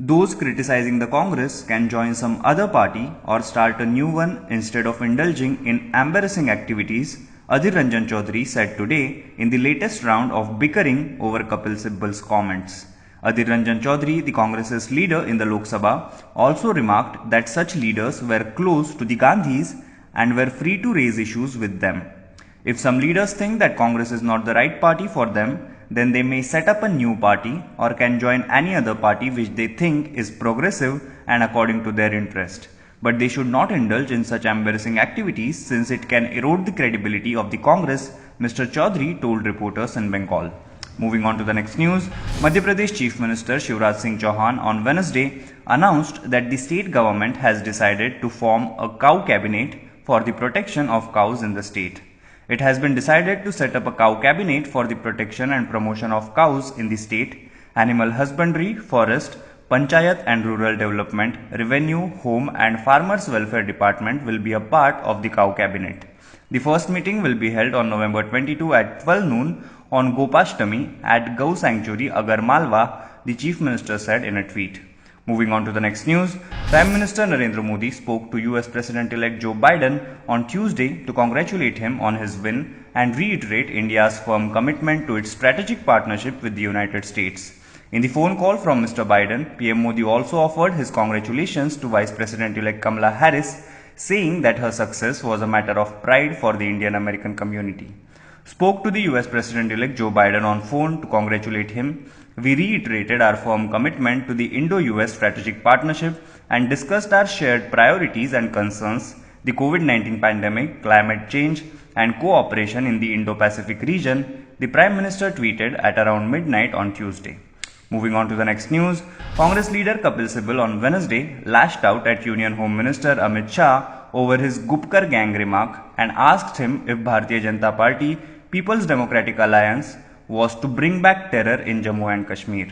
Those criticizing the Congress can join some other party or start a new one instead of indulging in embarrassing activities, Adhir Ranjan Chaudhary said today in the latest round of bickering over Kapil Sibbal's comments. Adhir Ranjan Chaudhary, the Congress's leader in the Lok Sabha, also remarked that such leaders were close to the Gandhis and were free to raise issues with them. If some leaders think that Congress is not the right party for them, then they may set up a new party or can join any other party which they think is progressive and according to their interest. But they should not indulge in such embarrassing activities since it can erode the credibility of the Congress, Mr. Chaudhary told reporters in Bengal. Moving on to the next news, Madhya Pradesh Chief Minister Shivraj Singh Chauhan on Wednesday announced that the state government has decided to form a cow cabinet for the protection of cows in the state. It has been decided to set up a cow cabinet for the protection and promotion of cows in the state. Animal husbandry, forest, panchayat and rural development, revenue, home and farmers welfare department will be a part of the cow cabinet. The first meeting will be held on November 22 at 12 noon on Gopashtami at Gau Sanctuary Agar Malwa, the Chief Minister said in a tweet. Moving on to the next news, Prime Minister Narendra Modi spoke to US President-elect Joe Biden on Tuesday to congratulate him on his win and reiterate India's firm commitment to its strategic partnership with the United States. In the phone call from Mr. Biden, PM Modi also offered his congratulations to Vice President-elect Kamala Harris, saying that her success was a matter of pride for the Indian-American community. Spoke to the US President-elect Joe Biden on phone to congratulate him. We reiterated our firm commitment to the Indo-US strategic partnership and discussed our shared priorities and concerns, the COVID-19 pandemic, climate change, and cooperation in the Indo-Pacific region, the Prime Minister tweeted at around midnight on Tuesday. Moving on to the next news, Congress leader Kapil Sibal on Wednesday lashed out at Union Home Minister Amit Shah over his Gupkar gang remark and asked him if Bharatiya Janata Party, People's Democratic Alliance, was to bring back terror in Jammu and Kashmir.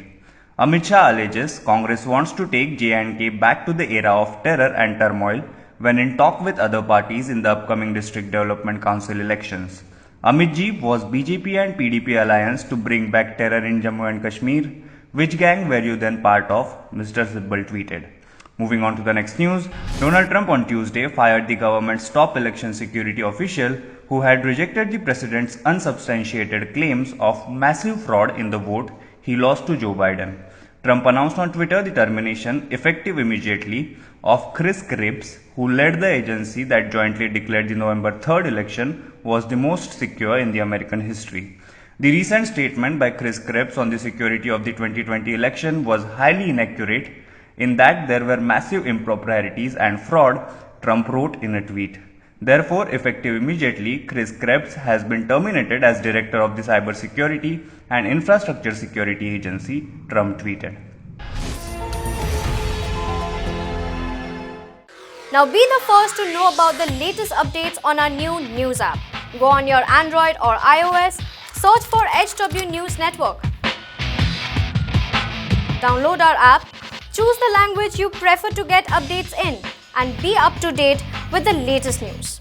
Amit Shah alleges Congress wants to take J&K back to the era of terror and turmoil when in talk with other parties in the upcoming District Development Council elections. Amit ji, was BJP and PDP alliance to bring back terror in Jammu and Kashmir? Which gang were you then part of? Mr. Sibal tweeted. Moving on to the next news, Donald Trump on Tuesday fired the government's top election security official who had rejected the president's unsubstantiated claims of massive fraud in the vote he lost to Joe Biden. Trump announced on Twitter the termination, effective immediately, of Chris Krebs, who led the agency that jointly declared the November 3rd election was the most secure in the American history. The recent statement by Chris Krebs on the security of the 2020 election was highly inaccurate in that there were massive improprieties and fraud, Trump wrote in a tweet. Therefore, effective immediately, Chris Krebs has been terminated as director of the Cybersecurity and Infrastructure Security Agency, Trump tweeted. Now be the first to know about the latest updates on our new news app. Go on your Android or iOS, search for HW News Network. Download our app, choose the language you prefer to get updates in, and be up to date with the latest news.